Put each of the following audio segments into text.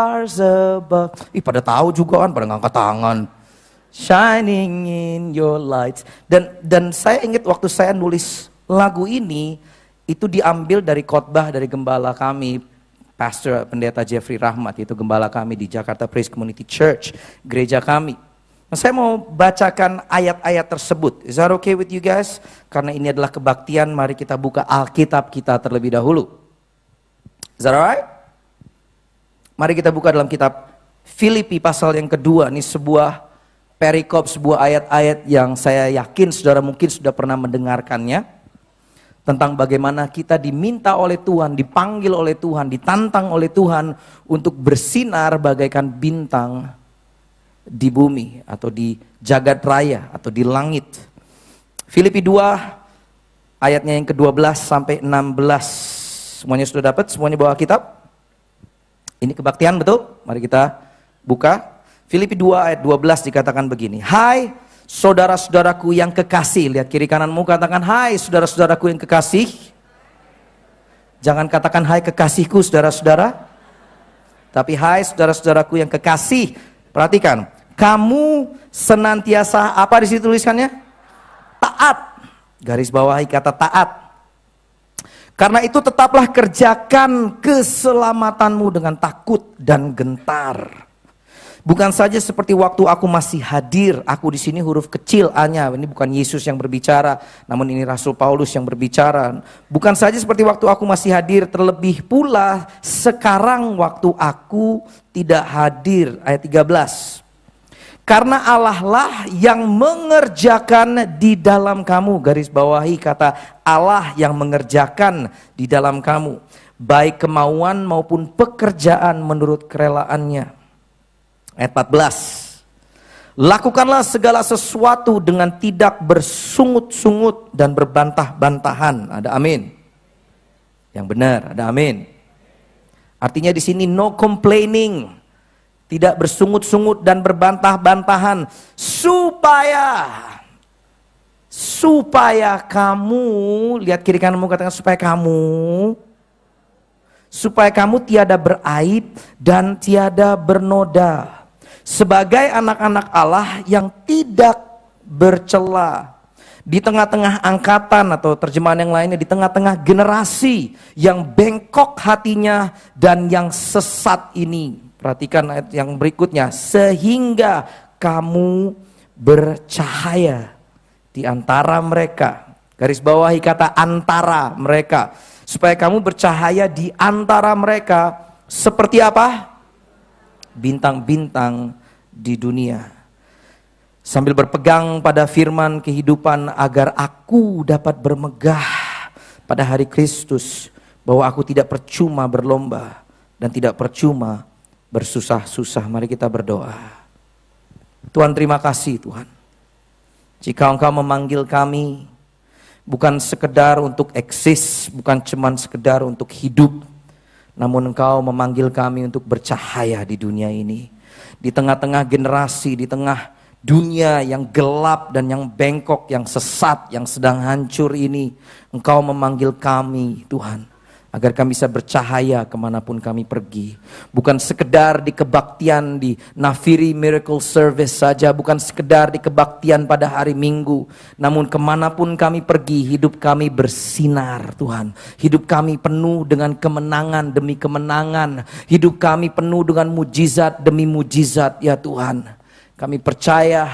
stars above. Pada tahu juga kan, pada ngangkat tangan. Shining in your lights. Dan saya ingat waktu saya nulis lagu ini, itu diambil dari khotbah dari gembala kami, Pastor Pendeta Jeffrey Rahmat, itu gembala kami di Jakarta Praise Community Church, gereja kami. Nah, saya mau bacakan ayat-ayat tersebut. Is that okay with you guys? Karena ini adalah kebaktian, mari kita buka Alkitab kita terlebih dahulu. Is that alright? Mari kita buka dalam kitab Filipi pasal yang kedua. Ini sebuah perikop, sebuah ayat-ayat yang saya yakin saudara mungkin sudah pernah mendengarkannya. Tentang bagaimana kita diminta oleh Tuhan, dipanggil oleh Tuhan, ditantang oleh Tuhan untuk bersinar bagaikan bintang di bumi atau di jagat raya atau di langit. Filipi 2 ayatnya yang ke-12 sampai 16. Semuanya sudah dapat? Semuanya bawa kitab? Ini kebaktian betul? Mari kita buka. Filipi 2 ayat 12 dikatakan begini. Hai saudara-saudaraku yang kekasih. Lihat kiri kananmu, katakan hai saudara-saudaraku yang kekasih. Jangan katakan hai kekasihku saudara-saudara. Tapi hai saudara-saudaraku yang kekasih. Perhatikan. Kamu senantiasa, apa di situ tulisannya? Taat. Garis bawahi kata taat. Karena itu tetaplah kerjakan keselamatanmu dengan takut dan gentar. Bukan saja seperti waktu aku masih hadir, aku di sini huruf kecil A-nya, ini bukan Yesus yang berbicara, namun ini Rasul Paulus yang berbicara. Bukan saja seperti waktu aku masih hadir, terlebih pula sekarang waktu aku tidak hadir. Ayat 13. Karena Allah lah yang mengerjakan di dalam kamu, garis bawahi kata Allah yang mengerjakan di dalam kamu, baik kemauan maupun pekerjaan menurut kerelaannya. Ayat 14. Lakukanlah segala sesuatu dengan tidak bersungut-sungut dan berbantah-bantahan. Ada amin? Yang benar, ada amin. Artinya di sini no complaining, tidak bersungut-sungut dan berbantah-bantahan, supaya kamu, lihat kiri kananmu, katakan supaya kamu tiada beraib dan tiada bernoda. Sebagai anak-anak Allah yang tidak bercela di tengah-tengah angkatan, atau terjemahan yang lainnya di tengah-tengah generasi yang bengkok hatinya dan yang sesat ini. Perhatikan ayat yang berikutnya, sehingga kamu bercahaya di antara mereka. Garis bawahi kata antara mereka. Supaya kamu bercahaya di antara mereka seperti apa? Bintang-bintang di dunia. Sambil berpegang pada firman kehidupan agar aku dapat bermegah pada hari Kristus, bahwa aku tidak percuma berlomba dan tidak percuma bersusah-susah. Mari kita berdoa. Tuhan, terima kasih Tuhan. Jika Engkau memanggil kami bukan sekedar untuk eksis, bukan cuman sekedar untuk hidup, namun Engkau memanggil kami untuk bercahaya di dunia ini. Di tengah-tengah generasi, di tengah dunia yang gelap dan yang bengkok, yang sesat, yang sedang hancur ini, Engkau memanggil kami Tuhan, agar kami bisa bercahaya kemanapun kami pergi. Bukan sekedar di kebaktian di Nafiri Miracle Service saja, bukan sekedar di kebaktian pada hari Minggu, namun kemanapun kami pergi, hidup kami bersinar Tuhan. Hidup kami penuh dengan kemenangan demi kemenangan. Hidup kami penuh dengan mujizat demi mujizat ya Tuhan. Kami percaya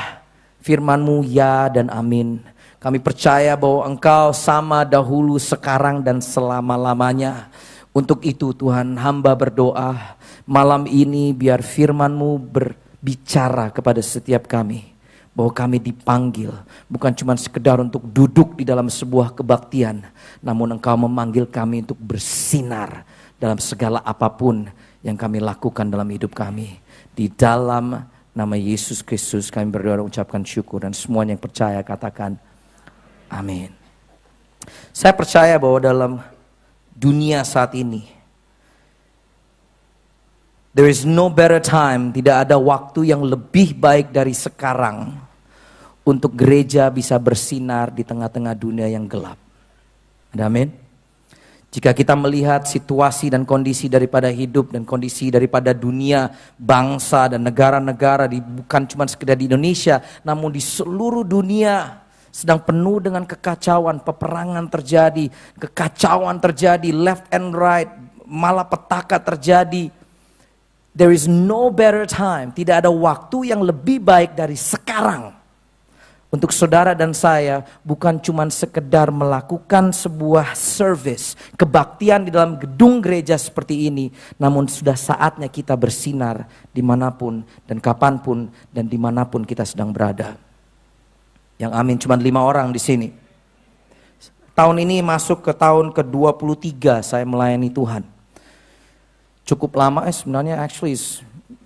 firman-Mu ya dan amin. Kami percaya bahwa Engkau sama dahulu, sekarang, dan selama-lamanya. Untuk itu Tuhan, hamba berdoa malam ini biar firman-Mu berbicara kepada setiap kami. Bahwa kami dipanggil bukan cuma sekedar untuk duduk di dalam sebuah kebaktian, namun Engkau memanggil kami untuk bersinar dalam segala apapun yang kami lakukan dalam hidup kami. Di dalam nama Yesus Kristus kami berdoa dan ucapkan syukur, dan semuanya yang percaya katakan amin. Saya percaya bahwa dalam dunia saat ini, there is no better time, tidak ada waktu yang lebih baik dari sekarang untuk gereja bisa bersinar di tengah-tengah dunia yang gelap. Ada amin? Jika kita melihat situasi dan kondisi daripada hidup dan kondisi daripada dunia, bangsa dan negara-negara, bukan cuma sekedar di Indonesia, namun di seluruh dunia sedang penuh dengan kekacauan, peperangan terjadi, kekacauan terjadi, left and right, malapetaka terjadi. There is no better time, tidak ada waktu yang lebih baik dari sekarang. Untuk saudara dan saya bukan cuma sekedar melakukan sebuah service, kebaktian di dalam gedung gereja seperti ini. Namun sudah saatnya kita bersinar dimanapun dan kapanpun dan dimanapun kita sedang berada. Yang amin cuma 5 orang di sini. Tahun ini masuk ke tahun ke-23 saya melayani Tuhan. Cukup lama sebenarnya, actually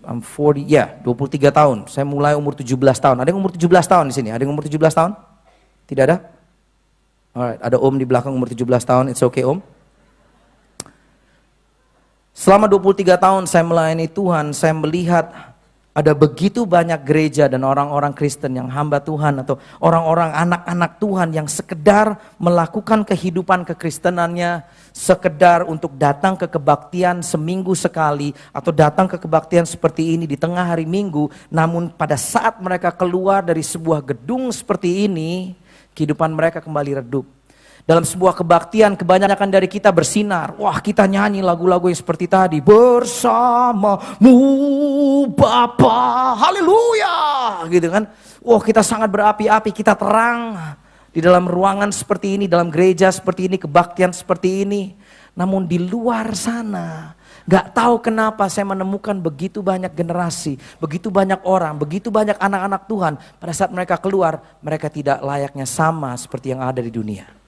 I'm 40, 23 tahun. Saya mulai umur 17 tahun. Ada yang umur 17 tahun di sini? Ada yang umur 17 tahun? Tidak ada? Alright, ada Om di belakang umur 17 tahun. It's okay Om. Selama 23 tahun saya melayani Tuhan, saya melihat ada begitu banyak gereja dan orang-orang Kristen yang hamba Tuhan atau orang-orang anak-anak Tuhan yang sekedar melakukan kehidupan kekristenannya, sekedar untuk datang ke kebaktian seminggu sekali atau datang ke kebaktian seperti ini di tengah hari Minggu. Namun pada saat mereka keluar dari sebuah gedung seperti ini, kehidupan mereka kembali redup. Dalam sebuah kebaktian kebanyakan dari kita bersinar. Wah, kita nyanyi lagu-lagu yang seperti tadi. Bersamamu Bapa, haleluya, gitu kan. Wah, kita sangat berapi-api, kita terang di dalam ruangan seperti ini, dalam gereja seperti ini, kebaktian seperti ini. Namun di luar sana, gak tahu kenapa saya menemukan begitu banyak generasi, begitu banyak orang, begitu banyak anak-anak Tuhan. Pada saat mereka keluar, mereka tidak layaknya sama seperti yang ada di dunia.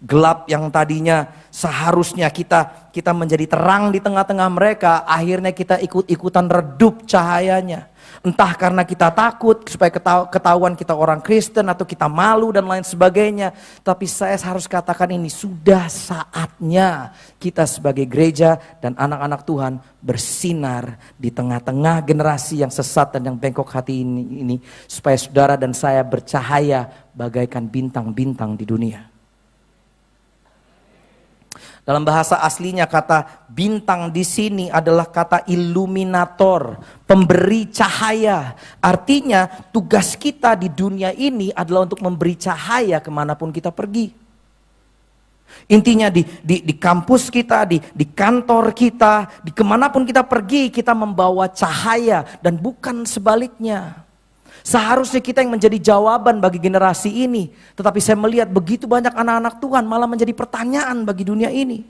Gelap yang tadinya seharusnya kita menjadi terang di tengah-tengah mereka, akhirnya kita ikut-ikutan redup cahayanya. Entah karena kita takut supaya ketahuan kita orang Kristen atau kita malu dan lain sebagainya. Tapi saya harus katakan ini, sudah saatnya kita sebagai gereja dan anak-anak Tuhan bersinar di tengah-tengah generasi yang sesat dan yang bengkok hati ini. Supaya saudara dan saya bercahaya bagaikan bintang-bintang di dunia. Dalam bahasa aslinya kata bintang di sini adalah kata illuminator, pemberi cahaya. Artinya tugas kita di dunia ini adalah untuk memberi cahaya kemanapun kita pergi. Intinya di kampus kita, di kantor kita, di kemanapun kita pergi, kita membawa cahaya dan bukan sebaliknya. Seharusnya kita yang menjadi jawaban bagi generasi ini. Tetapi saya melihat begitu banyak anak-anak Tuhan malah menjadi pertanyaan bagi dunia ini.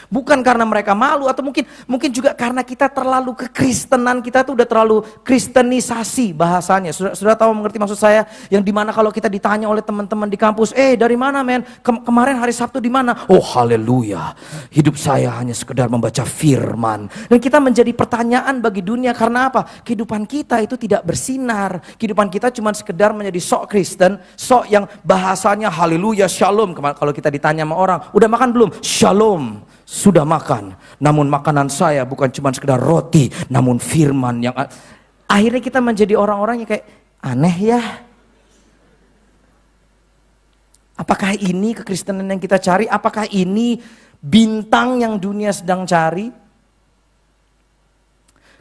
Bukan karena mereka malu atau mungkin juga karena kita terlalu kekristenan kita tuh udah terlalu kristenisasi bahasanya. Sudah tahu mengerti maksud saya? Yang dimana kalau kita ditanya oleh teman-teman di kampus, dari mana men? Kemarin hari Sabtu di mana? Oh haleluya, hidup saya hanya sekedar membaca firman. Dan kita menjadi pertanyaan bagi dunia karena apa? Kehidupan kita itu tidak bersinar. Kehidupan kita cuma sekedar menjadi sok Kristen, sok yang bahasanya haleluya, shalom. Kalau kita ditanya sama orang, udah makan belum? Shalom. Sudah makan, namun makanan saya bukan cuma sekedar roti, namun firman yang akhirnya kita menjadi orang-orang yang kayak aneh ya. Apakah ini kekristenan yang kita cari? Apakah ini bintang yang dunia sedang cari?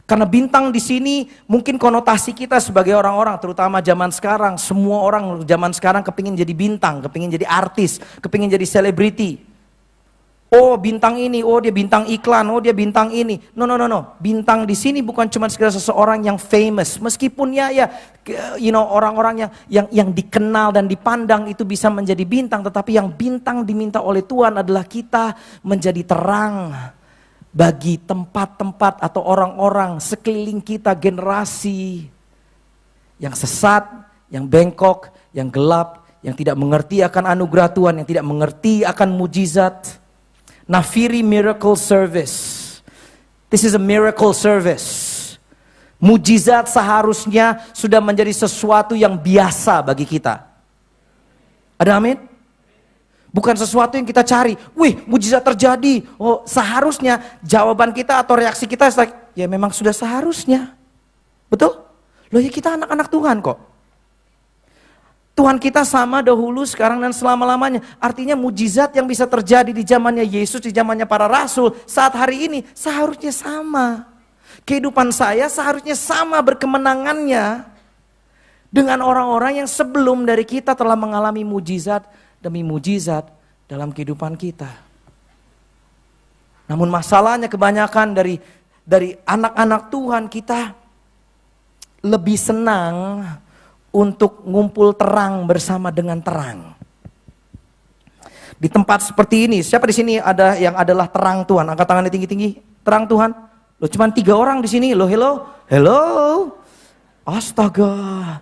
Karena bintang di sini mungkin konotasi kita sebagai orang-orang, terutama zaman sekarang, semua orang zaman sekarang kepingin jadi bintang, kepingin jadi artis, kepingin jadi selebriti. Oh bintang ini, oh dia bintang iklan, oh dia bintang ini. No. Bintang di sini bukan cuma sekedar seseorang yang famous. Meskipun orang-orang yang dikenal dan dipandang itu bisa menjadi bintang. Tetapi yang bintang diminta oleh Tuhan adalah kita menjadi terang bagi tempat-tempat atau orang-orang sekeliling kita, generasi yang sesat, yang bengkok, yang gelap, yang tidak mengerti akan anugerah Tuhan, yang tidak mengerti akan mujizat. Nafiri Miracle Service. This is a miracle service. Mujizat seharusnya sudah menjadi sesuatu yang biasa bagi kita. Ada amin? Bukan sesuatu yang kita cari. Wih, mujizat terjadi. Oh, seharusnya jawaban kita atau reaksi kita ya memang sudah seharusnya. Betul? Loh ya kita anak-anak Tuhan kok. Tuhan kita sama dahulu, sekarang, dan selama-lamanya. Artinya mujizat yang bisa terjadi di zamannya Yesus, di zamannya para rasul, saat hari ini seharusnya sama. Kehidupan saya seharusnya sama berkemenangannya dengan orang-orang yang sebelum dari kita telah mengalami mujizat demi mujizat dalam kehidupan kita. Namun masalahnya kebanyakan dari anak-anak Tuhan, kita lebih senang untuk ngumpul terang bersama dengan terang. Di tempat seperti ini, siapa di sini ada yang adalah terang Tuhan? Angkat tangannya tinggi-tinggi. Terang Tuhan. Loh, cuma 3 orang di sini. Loh, hello. Astaga.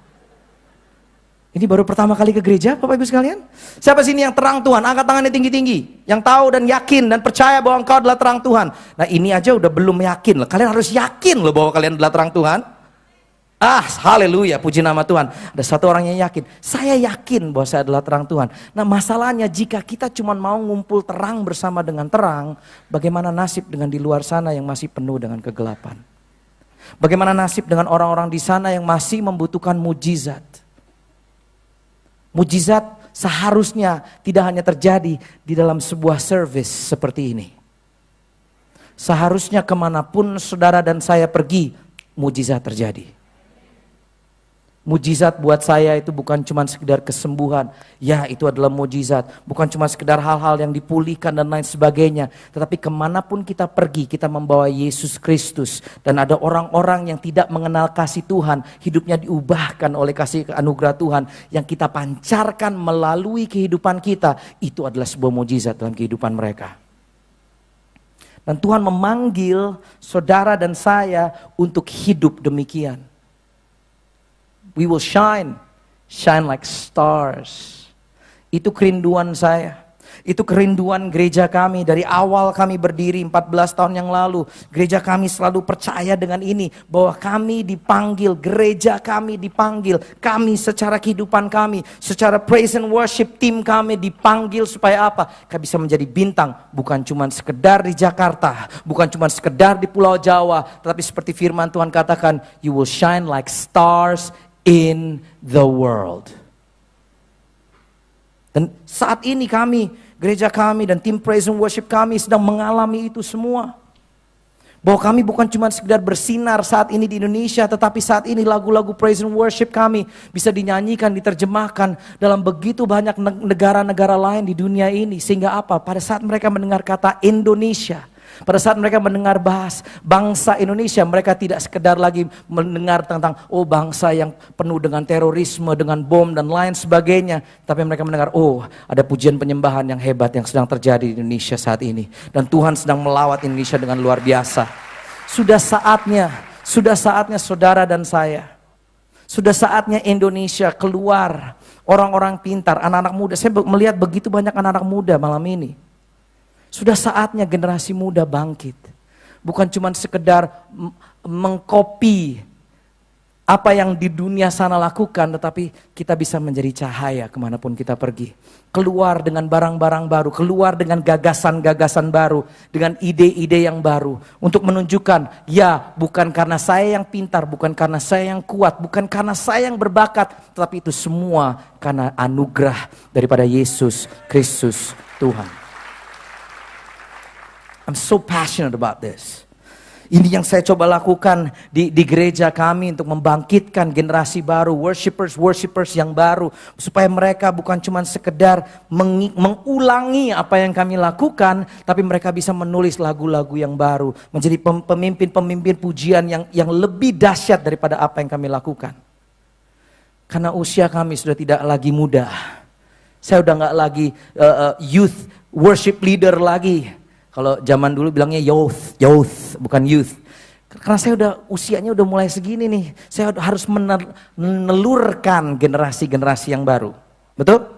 Ini baru pertama kali ke gereja, Bapak Ibu sekalian. Siapa sini yang terang Tuhan? Angkat tangannya tinggi-tinggi. Yang tahu dan yakin dan percaya bahwa engkau adalah terang Tuhan. Nah, ini aja udah belum yakin loh. Kalian harus yakin loh bahwa kalian adalah terang Tuhan. Haleluya, puji nama Tuhan. Ada satu orang yang yakin. Saya yakin bahwa saya adalah terang Tuhan. Nah, masalahnya jika kita cuma mau ngumpul terang bersama dengan terang, bagaimana nasib dengan di luar sana yang masih penuh dengan kegelapan? Bagaimana nasib dengan orang-orang di sana yang masih membutuhkan mujizat? Mujizat seharusnya tidak hanya terjadi di dalam sebuah service seperti ini. Seharusnya kemanapun saudara dan saya pergi, mujizat terjadi. Mujizat buat saya itu bukan cuma sekedar kesembuhan. Ya, itu adalah mujizat. Bukan cuma sekedar hal-hal yang dipulihkan dan lain sebagainya. Tetapi kemanapun kita pergi, kita membawa Yesus Kristus. Dan ada orang-orang yang tidak mengenal kasih Tuhan. Hidupnya diubahkan oleh kasih anugerah Tuhan. Yang kita pancarkan melalui kehidupan kita. Itu adalah sebuah mujizat dalam kehidupan mereka. Dan Tuhan memanggil saudara dan saya untuk hidup demikian. We will shine like stars. Itu kerinduan saya. Itu kerinduan gereja kami dari awal kami berdiri 14 tahun yang lalu. Gereja kami selalu percaya dengan ini, bahwa kami dipanggil, gereja kami dipanggil, kami secara kehidupan kami, secara praise and worship team kami dipanggil supaya apa? Kami bisa menjadi bintang, bukan cuma sekedar di Jakarta, bukan cuma sekedar di Pulau Jawa, tetapi seperti firman Tuhan katakan, you will shine like stars in the world. Dan saat ini kami, gereja kami dan tim praise and worship kami sedang mengalami itu semua. Bahwa kami bukan cuma sekedar bersinar saat ini di Indonesia, tetapi saat ini lagu-lagu praise and worship kami bisa dinyanyikan, diterjemahkan dalam begitu banyak negara-negara lain di dunia ini. Sehingga apa? Pada saat mereka mendengar kata Indonesia, pada saat mereka mendengar bahas bangsa Indonesia, mereka tidak sekedar lagi mendengar tentang bangsa yang penuh dengan terorisme, dengan bom dan lain sebagainya. Tapi mereka mendengar, ada pujian penyembahan yang hebat yang sedang terjadi di Indonesia saat ini. Dan Tuhan sedang melawat Indonesia dengan luar biasa. Sudah saatnya saudara dan saya, sudah saatnya Indonesia keluar orang-orang pintar, anak-anak muda. Saya melihat begitu banyak anak-anak muda malam ini. Sudah saatnya generasi muda bangkit. Bukan cuma sekedar mengkopi apa yang di dunia sana lakukan, tetapi kita bisa menjadi cahaya kemanapun kita pergi. Keluar dengan barang-barang baru, keluar dengan gagasan-gagasan baru, dengan ide-ide yang baru. Untuk menunjukkan, ya bukan karena saya yang pintar, bukan karena saya yang kuat, bukan karena saya yang berbakat, tetapi itu semua karena anugerah daripada Yesus Kristus Tuhan. I'm so passionate about this. Ini yang saya coba lakukan di gereja kami untuk membangkitkan generasi baru, worshipers yang baru. Supaya mereka bukan cuma sekedar mengulangi apa yang kami lakukan, tapi mereka bisa menulis lagu-lagu yang baru. Menjadi pemimpin-pemimpin pujian yang lebih dahsyat daripada apa yang kami lakukan. Karena usia kami sudah tidak lagi muda. Saya udah gak lagi youth worship leader lagi. Kalau zaman dulu bilangnya youth, bukan youth. Karena saya usianya udah mulai segini nih. Saya harus menelurkan generasi-generasi yang baru. Betul?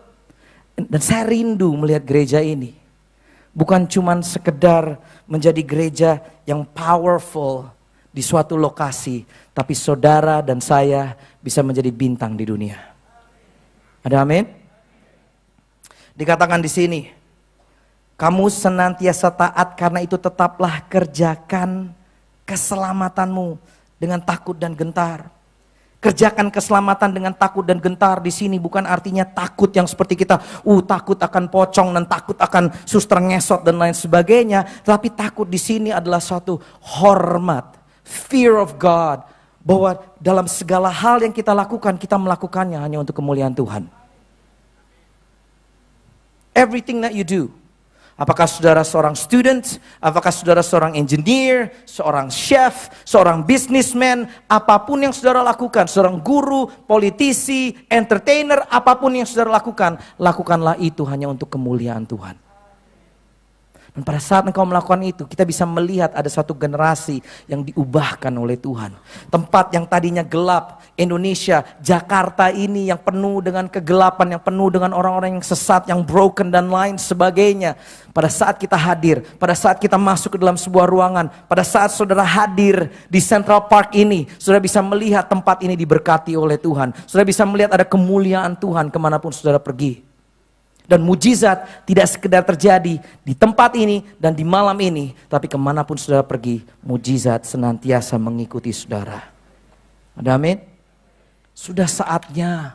Dan saya rindu melihat gereja ini. Bukan cuma sekedar menjadi gereja yang powerful di suatu lokasi. Tapi saudara dan saya bisa menjadi bintang di dunia. Ada amin? Dikatakan di sini. Kamu senantiasa taat, karena itu tetaplah kerjakan keselamatanmu dengan takut dan gentar. Kerjakan keselamatan dengan takut dan gentar di sini bukan artinya takut yang seperti kita, takut akan pocong dan takut akan suster ngesot dan lain sebagainya. Tapi takut di sini adalah suatu hormat, fear of God, bahwa dalam segala hal yang kita lakukan, kita melakukannya hanya untuk kemuliaan Tuhan. Everything that you do. Apakah saudara seorang student, apakah saudara seorang engineer, seorang chef, seorang businessman, apapun yang saudara lakukan, seorang guru, politisi, entertainer, apapun yang saudara lakukan, lakukanlah itu hanya untuk kemuliaan Tuhan. Dan pada saat engkau melakukan itu, kita bisa melihat ada satu generasi yang diubahkan oleh Tuhan. Tempat yang tadinya gelap, Indonesia, Jakarta ini yang penuh dengan kegelapan, yang penuh dengan orang-orang yang sesat, yang broken dan lain sebagainya. Pada saat kita hadir, pada saat kita masuk ke dalam sebuah ruangan, pada saat saudara hadir di Central Park ini, saudara bisa melihat tempat ini diberkati oleh Tuhan. Saudara bisa melihat ada kemuliaan Tuhan kemanapun saudara pergi. Dan mujizat tidak sekedar terjadi di tempat ini dan di malam ini, tapi kemanapun saudara pergi, mujizat senantiasa mengikuti saudara. Ada amin? Sudah saatnya.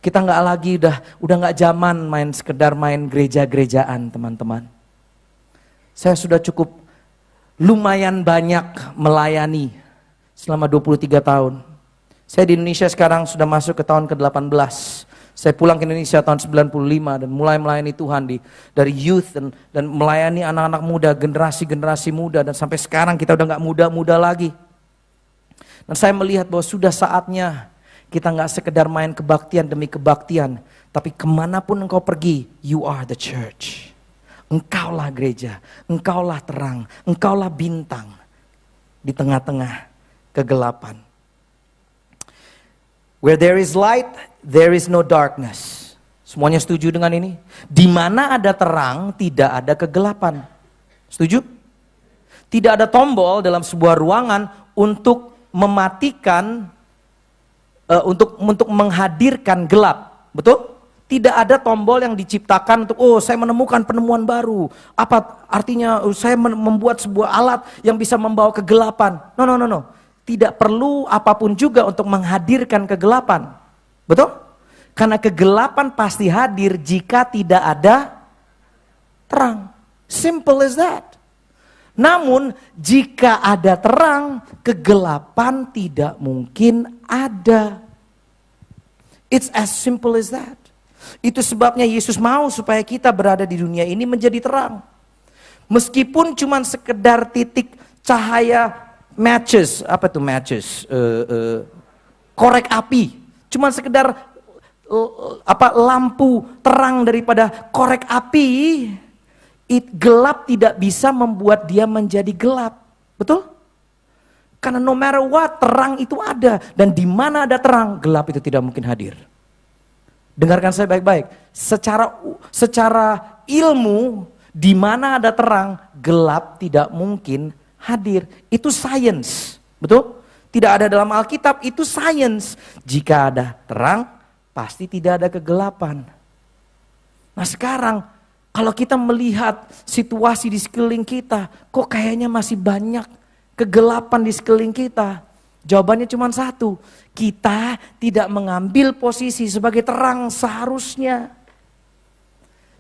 Kita nggak lagi udah nggak zaman sekedar main gereja-gerejaan, teman-teman. Saya sudah cukup lumayan banyak melayani selama 23 tahun. Saya di Indonesia sekarang sudah masuk ke tahun ke-18. Saya pulang ke Indonesia tahun 95 dan mulai melayani Tuhan dari youth dan melayani anak-anak muda, generasi-generasi muda, dan sampai sekarang kita udah nggak muda-muda lagi. Dan saya melihat bahwa sudah saatnya kita nggak sekedar main kebaktian demi kebaktian, tapi kemanapun engkau pergi, you are the church. Engkaulah gereja, engkaulah terang, engkaulah bintang di tengah-tengah kegelapan. Where there is light, there is no darkness. Semuanya setuju dengan ini? Di mana ada terang, tidak ada kegelapan. Setuju? Tidak ada tombol dalam sebuah ruangan untuk mematikan, untuk menghadirkan gelap. Betul? Tidak ada tombol yang diciptakan untuk, saya menemukan penemuan baru. Apa artinya saya membuat sebuah alat yang bisa membawa kegelapan. No. Tidak perlu apapun juga untuk menghadirkan kegelapan. Betul? Karena kegelapan pasti hadir jika tidak ada terang. Simple as that. Namun jika ada terang, kegelapan tidak mungkin ada. It's as simple as that. Itu sebabnya Yesus mau supaya kita berada di dunia ini menjadi terang. Meskipun cuma sekedar titik cahaya matches, apa tuh matches? Korek api. Cuma sekedar lampu terang daripada korek api. Gelap tidak bisa membuat dia menjadi gelap. Betul? Karena no matter what, terang itu ada. Dan di mana ada terang, gelap itu tidak mungkin hadir. Dengarkan saya baik-baik. Secara ilmu, di mana ada terang, gelap tidak mungkin hadir. Itu science, betul? Tidak ada dalam Alkitab, itu science. Jika ada terang, pasti tidak ada kegelapan. Nah sekarang, kalau kita melihat situasi di sekeliling kita, kok kayaknya masih banyak kegelapan di sekeliling kita? Jawabannya cuma satu, kita tidak mengambil posisi sebagai terang seharusnya.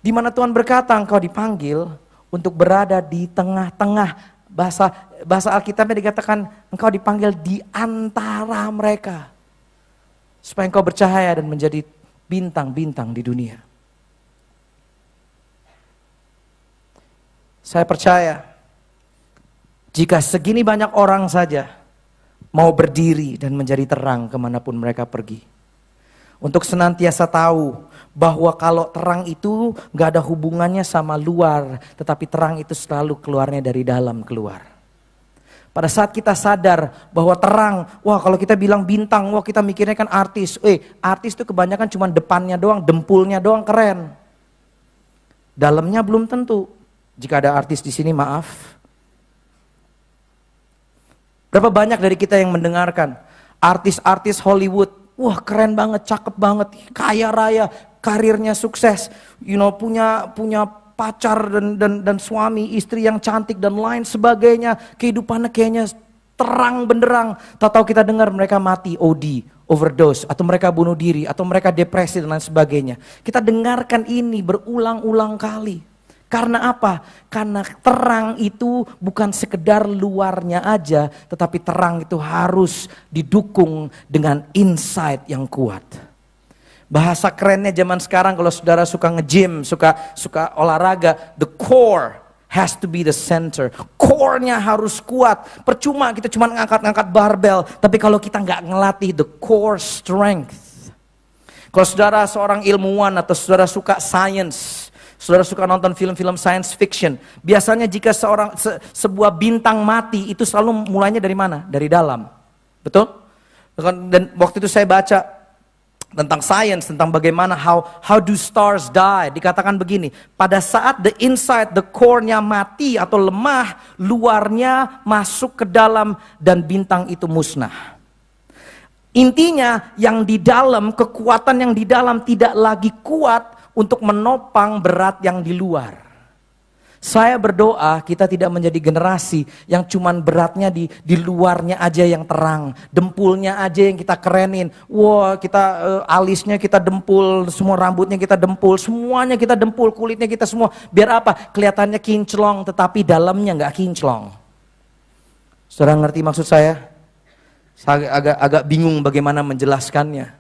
Di mana Tuhan berkata, engkau dipanggil untuk berada di tengah-tengah. Bahasa Alkitabnya dikatakan engkau dipanggil di antara mereka. Supaya engkau bercahaya dan menjadi bintang-bintang di dunia. Saya percaya jika segini banyak orang saja mau berdiri dan menjadi terang kemanapun mereka pergi. Untuk senantiasa tahu bahwa kalau terang itu gak ada hubungannya sama luar, tetapi terang itu selalu keluarnya dari dalam keluar. Pada saat kita sadar bahwa terang, kalau kita bilang bintang, kita mikirnya kan artis. Artis itu kebanyakan cuma depannya doang, dempulnya doang keren. Dalamnya belum tentu. Jika ada artis di sini, maaf. Berapa banyak dari kita yang mendengarkan artis-artis Hollywood, keren banget, cakep banget, kaya raya, karirnya sukses, punya pacar dan suami, istri yang cantik dan lain sebagainya, kehidupannya kayaknya terang benderang. Tahu-tahu kita dengar mereka mati, OD, overdose, atau mereka bunuh diri, atau mereka depresi dan lain sebagainya. Kita dengarkan ini berulang-ulang kali. Karena apa? Karena terang itu bukan sekedar luarnya aja, tetapi terang itu harus didukung dengan insight yang kuat. Bahasa kerennya zaman sekarang kalau saudara suka nge-gym, suka olahraga, the core has to be the center. Core-nya harus kuat. Percuma kita cuma ngangkat-ngangkat barbel, tapi kalau kita nggak ngelatih the core strength. Kalau saudara seorang ilmuwan atau saudara suka science, saudara suka nonton film-film science fiction, biasanya jika sebuah bintang mati itu selalu mulainya dari mana? Dari dalam. Betul? Dan waktu itu saya baca tentang science, tentang bagaimana how do stars die. Dikatakan begini, pada saat the inside, the core-nya mati atau lemah, luarnya masuk ke dalam dan bintang itu musnah. Intinya yang di dalam, kekuatan yang di dalam tidak lagi kuat untuk menopang berat yang di luar. Saya berdoa kita tidak menjadi generasi yang cuman beratnya di luarnya aja yang terang. Dempulnya aja yang kita kerenin. Wah, kita alisnya kita dempul, semua rambutnya kita dempul, semuanya kita dempul, kulitnya kita semua. Biar apa? Kelihatannya kinclong tetapi dalamnya nggak kinclong. Saudara ngerti maksud saya? Saya agak bingung bagaimana menjelaskannya.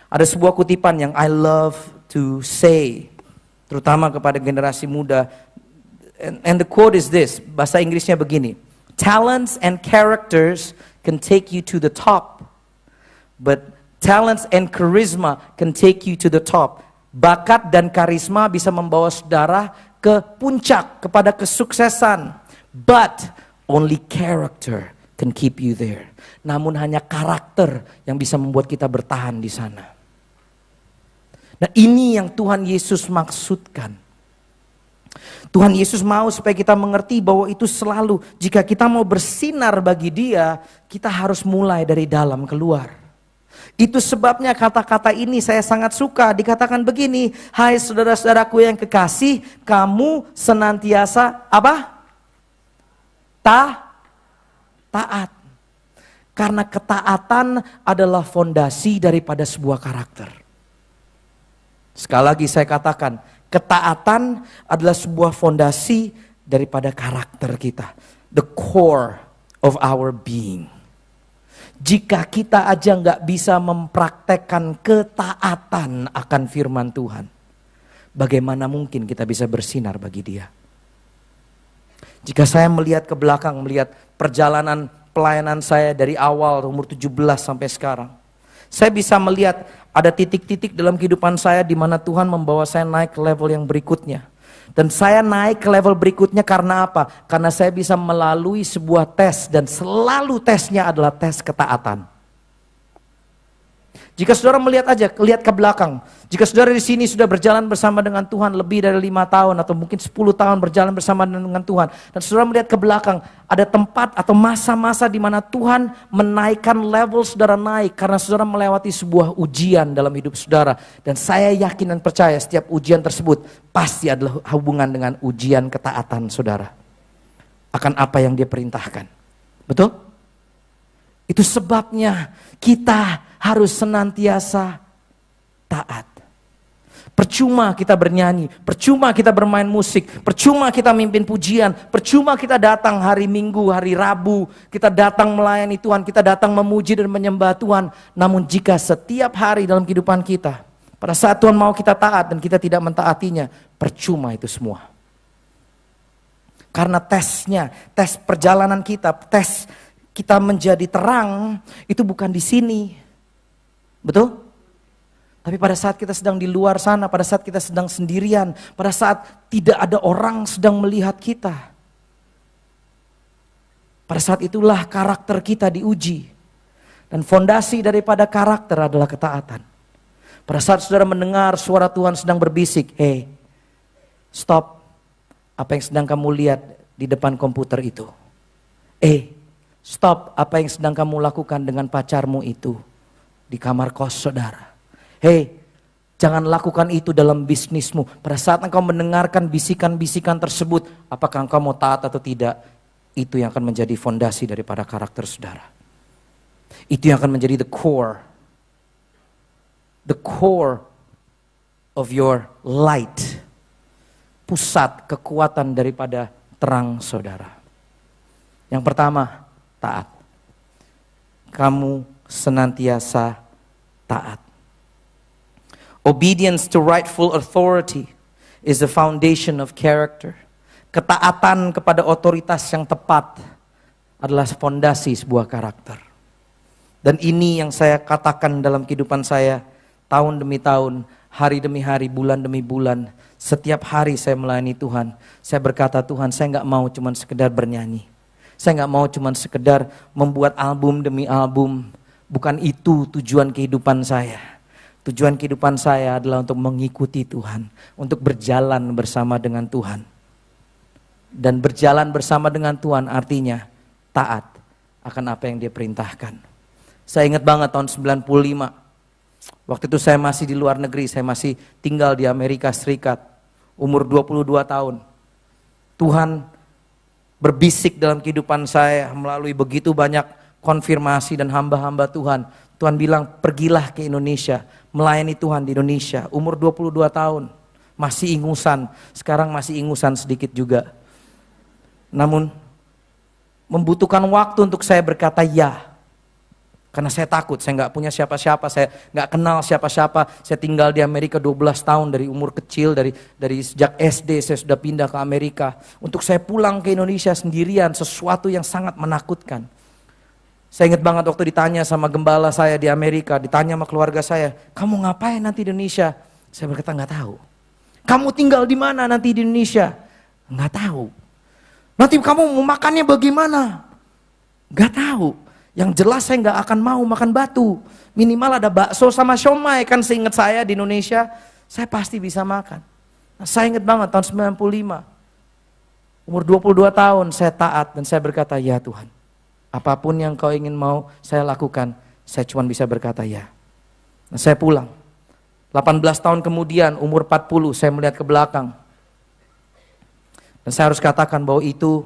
Ada sebuah kutipan yang I love to say, terutama kepada generasi muda. And the quote is this, bahasa Inggrisnya begini. Talents and characters can take you to the top, but talents and charisma can take you to the top. Bakat dan karisma bisa membawa saudara ke puncak, kepada kesuksesan. But only character can keep you there. Namun hanya karakter yang bisa membuat kita bertahan di sana. Nah, ini yang Tuhan Yesus maksudkan. Tuhan Yesus mau supaya kita mengerti bahwa itu selalu, jika kita mau bersinar bagi Dia, kita harus mulai dari dalam keluar. Itu sebabnya kata-kata ini saya sangat suka. Dikatakan begini, hai saudara-saudaraku yang kekasih, kamu senantiasa apa? Taat. Karena ketaatan adalah fondasi daripada sebuah karakter. Sekali lagi saya katakan, ketaatan adalah sebuah fondasi daripada karakter kita. The core of our being. Jika kita aja nggak bisa mempraktekkan ketaatan akan firman Tuhan, bagaimana mungkin kita bisa bersinar bagi Dia? Jika saya melihat ke belakang, melihat perjalanan pelayanan saya dari awal umur 17 sampai sekarang, saya bisa melihat ada titik-titik dalam kehidupan saya di mana Tuhan membawa saya naik ke level yang berikutnya. Dan saya naik ke level berikutnya karena apa? Karena saya bisa melalui sebuah tes dan selalu tesnya adalah tes ketaatan. Jika saudara melihat aja, lihat ke belakang. Jika saudara di sini sudah berjalan bersama dengan Tuhan lebih dari 5 tahun atau mungkin 10 tahun berjalan bersama dengan Tuhan. Dan saudara melihat ke belakang, ada tempat atau masa-masa di mana Tuhan menaikkan level saudara naik. Karena saudara melewati sebuah ujian dalam hidup saudara. Dan saya yakin dan percaya setiap ujian tersebut pasti adalah hubungan dengan ujian ketaatan saudara. Akan apa yang Dia perintahkan. Betul? Itu sebabnya kita harus senantiasa taat. Percuma kita bernyanyi, percuma kita bermain musik, percuma kita mimpin pujian, percuma kita datang hari Minggu, hari Rabu, kita datang melayani Tuhan, kita datang memuji dan menyembah Tuhan. Namun jika setiap hari dalam kehidupan kita, pada saat Tuhan mau kita taat dan kita tidak mentaatinya, percuma itu semua. Karena tes perjalanan kita, tes kita menjadi terang, itu bukan di sini. Betul? Tapi pada saat kita sedang di luar sana, pada saat kita sedang sendirian, pada saat tidak ada orang sedang melihat kita, pada saat itulah karakter kita diuji. Dan fondasi daripada karakter adalah ketaatan. Pada saat saudara mendengar suara Tuhan sedang berbisik, hey, stop apa yang sedang kamu lihat di depan komputer itu. Stop apa yang sedang kamu lakukan dengan pacarmu itu di kamar kos saudara. Hei, jangan lakukan itu dalam bisnismu. Pada saat engkau mendengarkan bisikan-bisikan tersebut, apakah engkau mau taat atau tidak? itu yang akan menjadi fondasi daripada karakter saudara. Itu yang akan menjadi the core of your light. Pusat kekuatan daripada terang saudara. Yang pertama, taat. Kamu senantiasa taat. Obedience to rightful authority is the foundation of character. Ketaatan kepada otoritas yang tepat adalah fondasi sebuah karakter. Dan ini yang saya katakan dalam kehidupan saya tahun demi tahun, hari demi hari, bulan demi bulan. Setiap hari saya melayani Tuhan, saya berkata, Tuhan, saya nggak mau cuma sekedar bernyanyi. Saya nggak mau cuma sekedar membuat album demi album. Bukan itu tujuan kehidupan saya. Tujuan kehidupan saya adalah untuk mengikuti Tuhan, untuk berjalan bersama dengan Tuhan. Dan berjalan bersama dengan Tuhan artinya taat akan apa yang Dia perintahkan. Saya ingat banget tahun 95. Waktu itu saya masih di luar negeri, saya masih tinggal di Amerika Serikat. Umur 22 tahun. Tuhan berbisik dalam kehidupan saya melalui begitu banyak konfirmasi dan hamba-hamba Tuhan. Tuhan bilang, pergilah ke Indonesia, melayani Tuhan di Indonesia. Umur 22 tahun, masih ingusan. Sekarang masih ingusan sedikit juga. Namun, membutuhkan waktu untuk saya berkata ya. Karena saya takut, saya nggak punya siapa-siapa, saya nggak kenal siapa-siapa. Saya tinggal di Amerika 12 tahun, dari umur kecil, dari sejak SD saya sudah pindah ke Amerika. Untuk saya pulang ke Indonesia sendirian, sesuatu yang sangat menakutkan. Saya ingat banget waktu ditanya sama gembala saya di Amerika, ditanya sama keluarga saya, kamu ngapain nanti di Indonesia? Saya berkata, nggak tahu. Kamu tinggal di mana nanti di Indonesia? Nggak tahu. Nanti kamu mau makannya bagaimana? Nggak tahu. Yang jelas saya nggak akan mau makan batu. Minimal ada bakso sama siomay, kan seingat saya di Indonesia, saya pasti bisa makan. Nah, saya ingat banget tahun 95. Umur 22 tahun saya taat dan saya berkata, ya Tuhan. Apapun yang kau ingin mau saya lakukan, saya cuma bisa berkata ya. Nah, saya pulang. 18 tahun kemudian, umur 40, saya melihat ke belakang. Dan saya harus katakan bahwa itu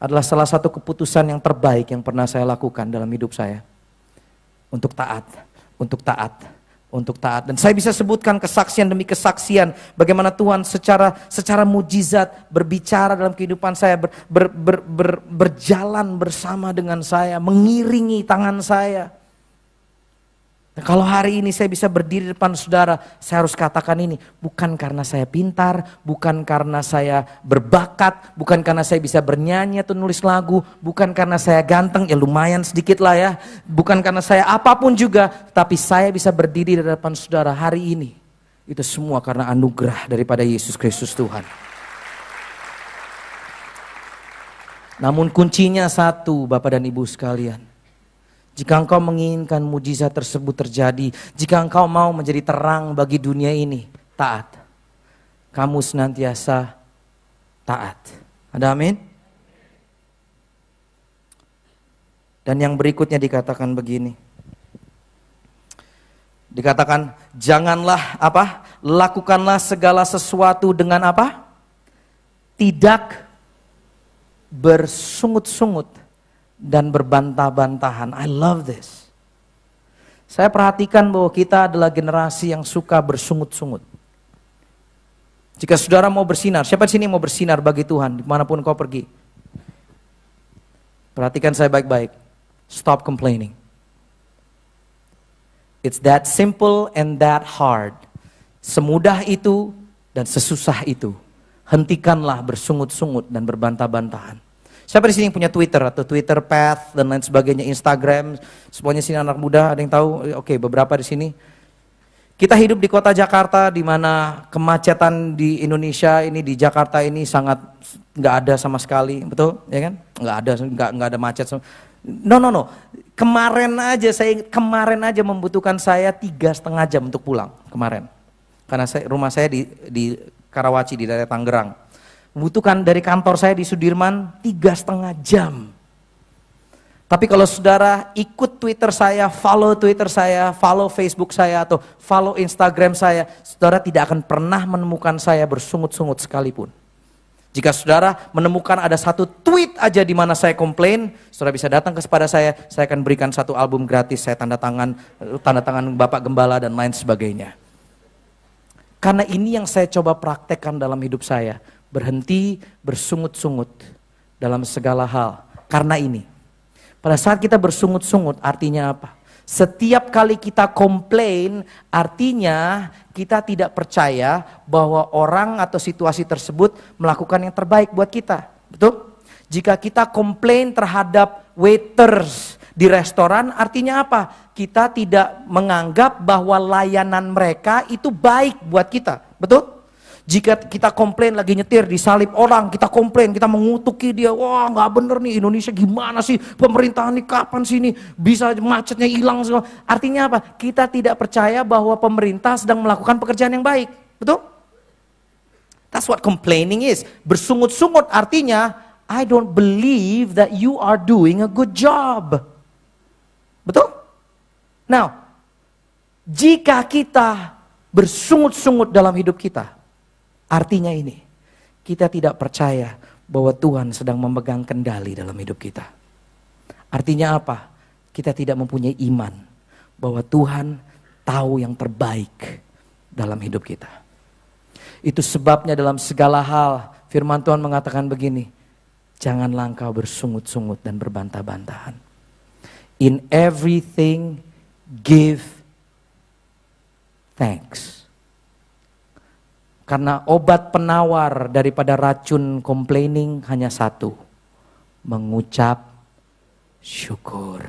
adalah salah satu keputusan yang terbaik yang pernah saya lakukan dalam hidup saya. Untuk taat, untuk taat, untuk taat. Dan saya bisa sebutkan kesaksian demi kesaksian bagaimana Tuhan secara mujizat berbicara dalam kehidupan saya, berjalan bersama dengan saya, mengiringi tangan saya. Nah, kalau hari ini saya bisa berdiri di depan saudara, saya harus katakan ini, bukan karena saya pintar, bukan karena saya berbakat, bukan karena saya bisa bernyanyi atau nulis lagu, bukan karena saya ganteng, ya lumayan sedikit lah ya, bukan karena saya apapun juga, tapi saya bisa berdiri di depan saudara hari ini. Itu semua karena anugerah daripada Yesus Kristus Tuhan. Namun kuncinya satu, Bapak dan Ibu sekalian. Jika engkau menginginkan mujizat tersebut terjadi, jika engkau mau menjadi terang bagi dunia ini, taat. Kamu senantiasa taat. Ada amin? Dan yang berikutnya dikatakan begini. Dikatakan, janganlah apa? Lakukanlah segala sesuatu dengan apa? Tidak bersungut-sungut dan berbantah-bantahan. I love this. Saya perhatikan bahwa kita adalah generasi yang suka bersungut-sungut. Jika saudara mau bersinar, siapa di sini mau bersinar bagi Tuhan dimanapun kau pergi? Perhatikan saya baik-baik. Stop complaining. It's that simple and that hard. Semudah itu dan sesusah itu. Hentikanlah bersungut-sungut dan berbantah-bantahan. Siapa di sini yang punya Twitter atau Twitter Path dan lain sebagainya, Instagram, semuanya sini anak muda, ada yang tahu? Oke, beberapa di sini. Kita hidup di kota Jakarta, di mana kemacetan di Indonesia ini, di Jakarta ini sangat nggak ada sama sekali, betul? Ya kan? Nggak ada macet. No. Kemarin aja membutuhkan saya 3,5 jam untuk pulang kemarin, karena rumah saya di Karawaci di daerah Tangerang. Membutuhkan dari kantor saya di Sudirman 3,5 jam. Tapi kalau saudara ikut Twitter saya, follow Facebook saya, atau follow Instagram saya, saudara tidak akan pernah menemukan saya bersungut-sungut sekalipun. Jika saudara menemukan ada satu tweet aja di mana saya komplain, saudara bisa datang kepada saya akan berikan satu album gratis, saya tanda tangan Bapak Gembala dan lain sebagainya. Karena ini yang saya coba praktekkan dalam hidup saya, berhenti bersungut-sungut dalam segala hal. Karena ini, pada saat kita bersungut-sungut artinya apa? Setiap kali kita komplain, artinya kita tidak percaya bahwa orang atau situasi tersebut melakukan yang terbaik buat kita. Betul? Jika kita komplain terhadap waiters di restoran, artinya apa? Kita tidak menganggap bahwa layanan mereka itu baik buat kita. Betul? Jika kita komplain lagi nyetir disalip orang, kita komplain, kita mengutuki dia, wah nggak bener nih Indonesia gimana sih, pemerintahan ini kapan sih ini bisa macetnya hilang semua. Artinya apa? Kita tidak percaya bahwa pemerintah sedang melakukan pekerjaan yang baik, betul? That's what complaining is. Bersungut-sungut artinya I don't believe that you are doing a good job, betul? Now, jika kita bersungut-sungut dalam hidup kita, artinya ini, kita tidak percaya bahwa Tuhan sedang memegang kendali dalam hidup kita. Artinya apa? Kita tidak mempunyai iman bahwa Tuhan tahu yang terbaik dalam hidup kita. Itu sebabnya dalam segala hal firman Tuhan mengatakan begini, janganlah engkau bersungut-sungut dan berbantah-bantahan. In everything give thanks. Karena obat penawar daripada racun complaining hanya satu. Mengucap syukur.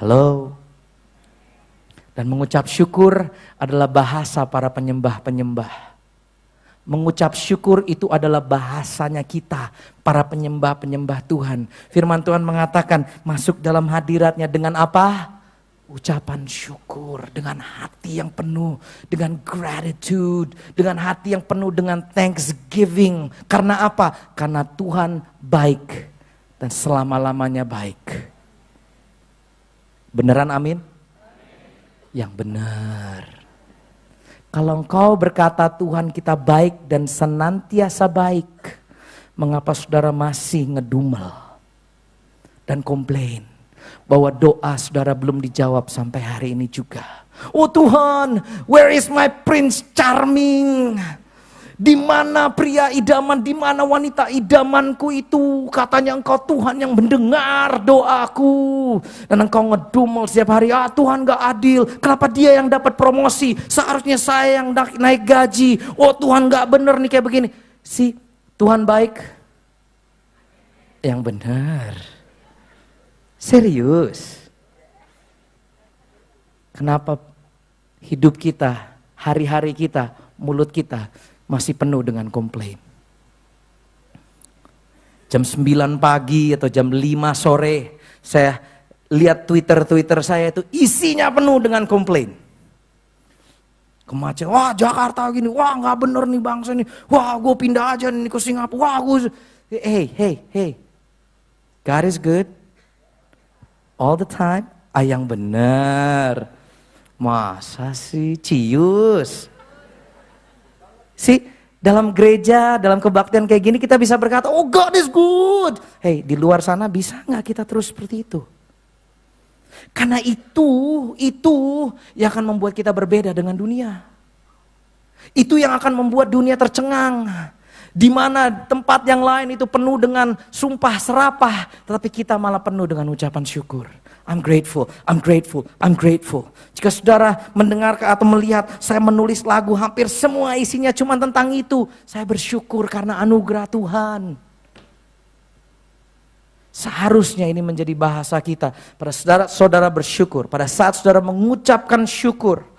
Halo. Dan mengucap syukur adalah bahasa para penyembah-penyembah. Mengucap syukur itu adalah bahasanya kita, para penyembah-penyembah Tuhan. Firman Tuhan mengatakan, masuk dalam hadiratnya dengan apa? Ucapan syukur, dengan hati yang penuh, dengan gratitude, dengan hati yang penuh dengan thanksgiving. Karena apa? Karena Tuhan baik dan selama-lamanya baik. Beneran amin? Yang benar. Kalau engkau berkata Tuhan kita baik dan senantiasa baik, mengapa saudara masih ngedumel dan komplain bahwa doa saudara belum dijawab sampai hari ini juga? Oh Tuhan, where is my Prince Charming? Di mana pria idaman, di mana wanita idamanku itu? Katanya engkau Tuhan yang mendengar doaku. Dan engkau ngedumel setiap hari, Tuhan gak adil. Kenapa dia yang dapat promosi? Seharusnya saya yang naik gaji. Oh Tuhan gak bener nih kayak begini. Si Tuhan baik. Yang benar. Serius. Kenapa hidup kita, hari-hari kita, mulut kita masih penuh dengan komplain? Jam 9 pagi atau jam 5 sore saya lihat Twitter saya itu isinya penuh dengan komplain. Kemacetan, wah Jakarta gini, wah gak bener nih bangsa ini, wah gue pindah aja nih ke Singapura, wah gue, hey, God is good all the time. Yang bener. Masa sih cius? Dalam gereja, dalam kebaktian kayak gini kita bisa berkata, oh God is good. Hey, di luar sana bisa gak kita terus seperti itu? Karena itu yang akan membuat kita berbeda dengan dunia. Itu yang akan membuat dunia tercengang. Di mana tempat yang lain itu penuh dengan sumpah serapah, tetapi kita malah penuh dengan ucapan syukur. I'm grateful, I'm grateful, I'm grateful. Jika saudara mendengar atau melihat saya menulis lagu hampir semua isinya cuma tentang itu, saya bersyukur karena anugerah Tuhan. Seharusnya ini menjadi bahasa kita. Pada saudara bersyukur, pada saat saudara mengucapkan syukur,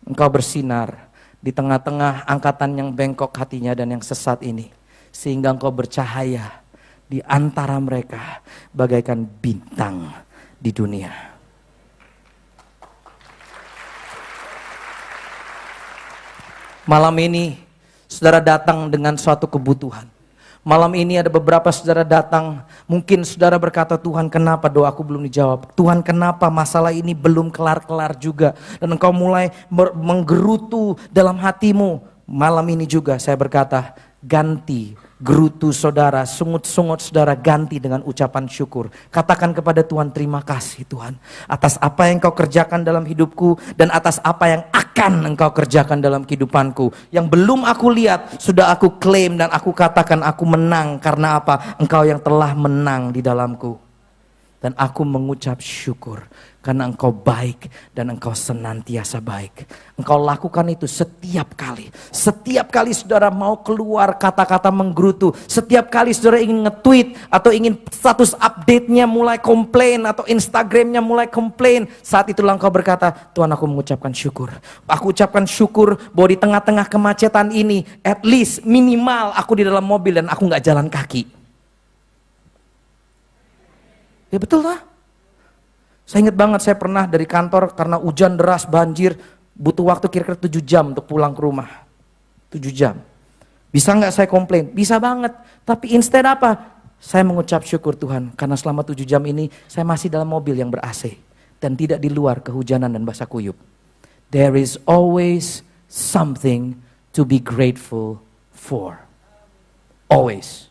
engkau bersinar di tengah-tengah angkatan yang bengkok hatinya dan yang sesat ini. Sehingga engkau bercahaya di antara mereka bagaikan bintang di dunia. Malam ini saudara datang dengan suatu kebutuhan. Malam ini ada beberapa saudara datang, mungkin saudara berkata, Tuhan kenapa doaku belum dijawab? Tuhan kenapa masalah ini belum kelar-kelar juga? Dan engkau mulai menggerutu dalam hatimu. malam ini juga saya berkata, ganti gerutu saudara, sungut-sungut saudara, ganti dengan ucapan syukur. Katakan kepada Tuhan, terima kasih Tuhan atas apa yang Kau kerjakan dalam hidupku dan atas apa yang akan Engkau kerjakan dalam kehidupanku. Yang belum aku lihat, sudah aku klaim dan aku katakan aku menang. Karena apa? Engkau yang telah menang di dalamku. Dan aku mengucap syukur karena Engkau baik dan Engkau senantiasa baik. Engkau lakukan itu setiap kali. Setiap kali saudara mau keluar kata-kata menggerutu. Setiap kali saudara ingin nge-tweet atau ingin status update-nya mulai komplain atau Instagram-nya mulai komplain. Saat itulah Engkau berkata, Tuhan aku mengucapkan syukur. Aku ucapkan syukur bahwa di tengah-tengah kemacetan ini, at least minimal aku di dalam mobil dan aku gak jalan kaki. Ya betul lah. Saya ingat banget saya pernah dari kantor karena hujan deras, banjir, butuh waktu kira-kira 7 jam untuk pulang ke rumah. 7 jam. Bisa nggak saya komplain? Bisa banget. Tapi instead apa? Saya mengucap syukur Tuhan karena selama 7 jam ini saya masih dalam mobil yang ber-AC dan tidak di luar kehujanan dan basah kuyup. There is always something to be grateful for. Always.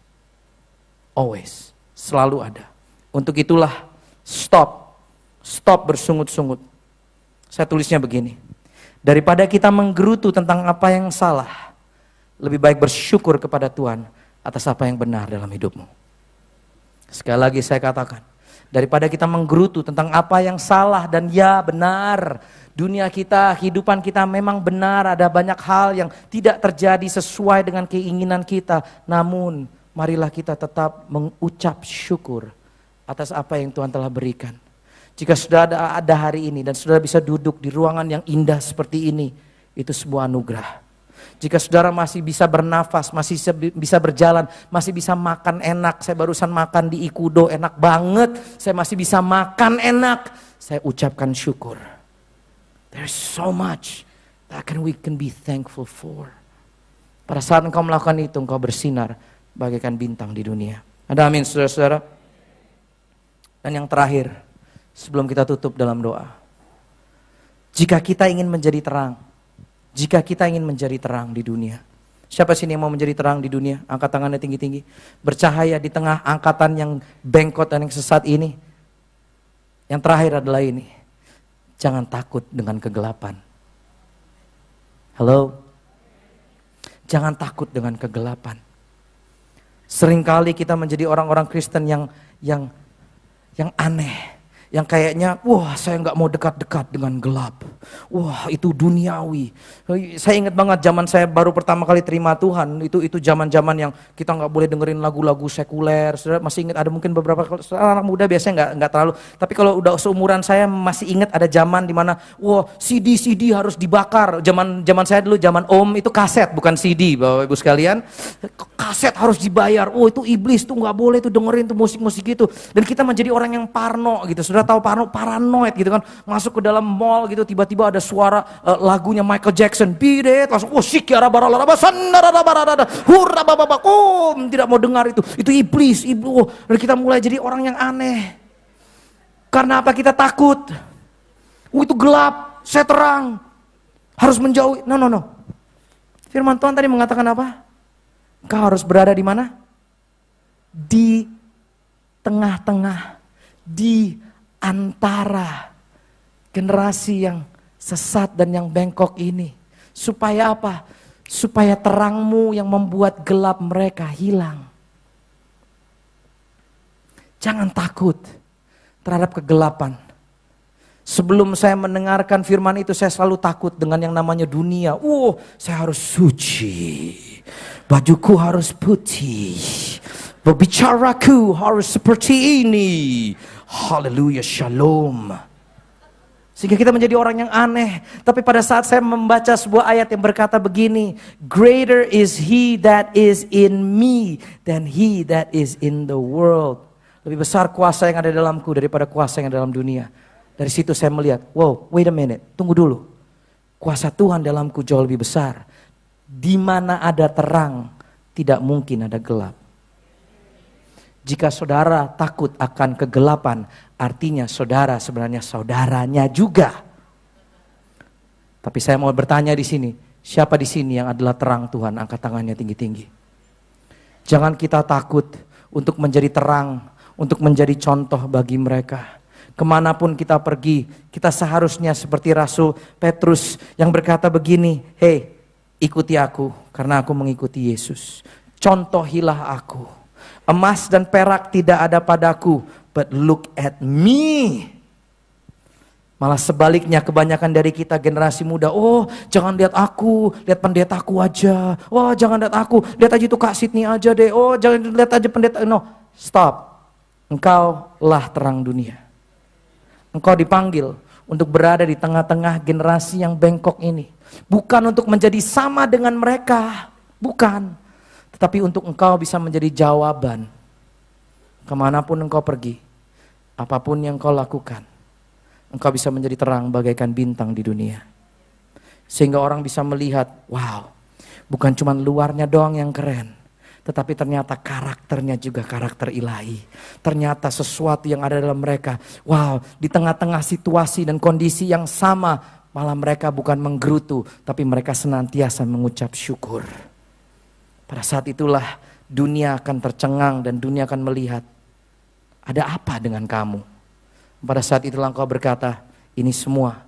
Always. Selalu ada. Untuk itulah stop bersungut-sungut. Saya tulisnya begini, daripada kita menggerutu tentang apa yang salah, lebih baik bersyukur kepada Tuhan atas apa yang benar dalam hidupmu. Sekali lagi saya katakan, daripada kita menggerutu tentang apa yang salah dan ya benar, dunia kita, kehidupan kita memang benar, ada banyak hal yang tidak terjadi sesuai dengan keinginan kita, namun marilah kita tetap mengucap syukur atas apa yang Tuhan telah berikan. Jika sudah ada hari ini dan saudara bisa duduk di ruangan yang indah seperti ini, itu sebuah anugerah. Jika saudara masih bisa bernafas, masih bisa berjalan, masih bisa makan enak. Saya barusan makan di Ikudo, enak banget. Saya masih bisa makan enak. Saya ucapkan syukur. There's so much that we can be thankful for. Pada saat engkau melakukan itu, engkau bersinar bagaikan bintang di dunia. Ada amin saudara-saudara? Dan yang terakhir, sebelum kita tutup dalam doa. Jika kita ingin menjadi terang, jika kita ingin menjadi terang di dunia. Siapa sini yang mau menjadi terang di dunia? Angkat tangannya tinggi-tinggi. Bercahaya di tengah angkatan yang bengkot dan yang sesat ini. Yang terakhir adalah ini. Jangan takut dengan kegelapan. Halo? Jangan takut dengan kegelapan. Seringkali kita menjadi orang-orang Kristen yang aneh, yang kayaknya, wah saya nggak mau dekat-dekat dengan gelap, wah itu duniawi. Saya ingat banget zaman saya baru pertama kali terima Tuhan, itu zaman-zaman yang kita nggak boleh dengerin lagu-lagu sekuler. Saudara masih ingat ada mungkin beberapa anak muda biasanya nggak terlalu, tapi kalau udah seumuran saya masih ingat ada zaman dimana, wah CD harus dibakar. Zaman saya dulu zaman Om itu kaset bukan CD, Bapak Ibu sekalian. Kaset harus dibayar. Oh itu iblis tuh nggak boleh tuh dengerin tuh musik-musik gitu. Dan kita menjadi orang yang parno gitu. Sudah tahu paranoid gitu kan. Masuk ke dalam mall gitu tiba-tiba ada suara lagunya Michael Jackson. Beat it. Langsung tidak mau dengar itu. Itu iblis. Dan kita mulai jadi orang yang aneh. Karena apa? Kita takut. Itu gelap, saya terang. Harus menjauhi. No. Firman Tuhan tadi mengatakan apa? Kau harus berada di mana? Di tengah-tengah, di antara generasi yang sesat dan yang bengkok ini. Supaya apa? Supaya terangmu yang membuat gelap mereka hilang. Jangan takut terhadap kegelapan. Sebelum saya mendengarkan firman itu, saya selalu takut dengan yang namanya dunia. Saya harus suci. Bajuku harus putih. Berbicaraku harus seperti ini. Haleluya, shalom. Sehingga kita menjadi orang yang aneh. Tapi pada saat saya membaca sebuah ayat yang berkata begini. Greater is he that is in me than he that is in the world. Lebih besar kuasa yang ada dalamku daripada kuasa yang ada dalam dunia. Dari situ saya melihat, wow, wait a minute, tunggu dulu. Kuasa Tuhan dalamku jauh lebih besar. Di mana ada terang, tidak mungkin ada gelap. Jika saudara takut akan kegelapan, artinya saudara sebenarnya saudaranya juga. Tapi saya mau bertanya di sini, Siapa di sini yang adalah terang Tuhan? Angkat tangannya tinggi-tinggi. Jangan kita takut untuk menjadi terang, untuk menjadi contoh bagi mereka. Kemanapun kita pergi, kita seharusnya seperti Rasul Petrus yang berkata begini, "Hei, ikuti aku karena aku mengikuti Yesus. Contohilah aku. Emas dan perak tidak ada padaku, but look at me." Malah sebaliknya kebanyakan dari kita generasi muda, oh jangan lihat aku, lihat pendetaku aja. Oh jangan lihat aku, lihat aja itu Kak Sydney aja deh. Oh jangan lihat aja pendeta. No, stop. Engkau lah terang dunia. Engkau dipanggil untuk berada di tengah-tengah generasi yang bengkok ini. Bukan untuk menjadi sama dengan mereka, bukan. Tetapi untuk engkau bisa menjadi jawaban. Kemanapun engkau pergi, apapun yang kau lakukan, engkau bisa menjadi terang bagaikan bintang di dunia. Sehingga orang bisa melihat, wow, bukan cuma luarnya doang yang keren, tetapi ternyata karakternya juga karakter ilahi. Ternyata sesuatu yang ada dalam mereka, wow, di tengah-tengah situasi dan kondisi yang sama, malah mereka bukan menggerutu, tapi mereka senantiasa mengucap syukur. Pada saat itulah dunia akan tercengang dan dunia akan melihat, ada apa dengan kamu? Pada saat itulah engkau berkata, ini semua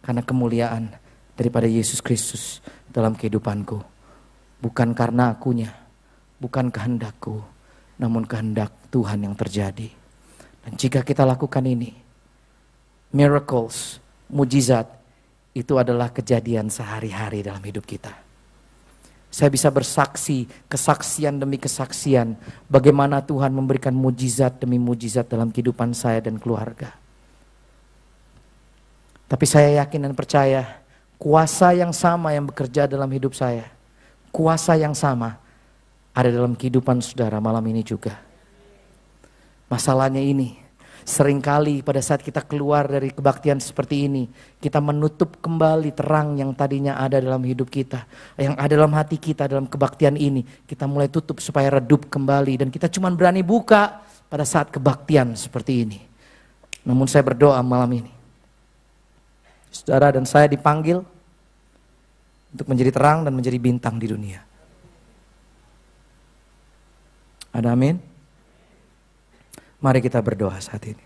karena kemuliaan daripada Yesus Kristus dalam kehidupanku. Bukan karena akunya, bukan kehendakku, namun kehendak Tuhan yang terjadi. Dan jika kita lakukan ini, miracles, mujizat, itu adalah kejadian sehari-hari dalam hidup kita. Saya bisa bersaksi, kesaksian demi kesaksian, bagaimana Tuhan memberikan mujizat demi mujizat dalam kehidupan saya dan keluarga. Tapi saya yakin dan percaya, kuasa yang sama yang bekerja dalam hidup saya, kuasa yang sama ada dalam kehidupan saudara malam ini juga. Masalahnya ini, seringkali pada saat kita keluar dari kebaktian seperti ini, kita menutup kembali terang yang tadinya ada dalam hidup kita, yang ada dalam hati kita dalam kebaktian ini. Kita mulai tutup supaya redup kembali dan kita cuma berani buka pada saat kebaktian seperti ini. Namun saya berdoa malam ini, saudara dan saya dipanggil untuk menjadi terang dan menjadi bintang di dunia. Ada amin? Mari kita berdoa saat ini.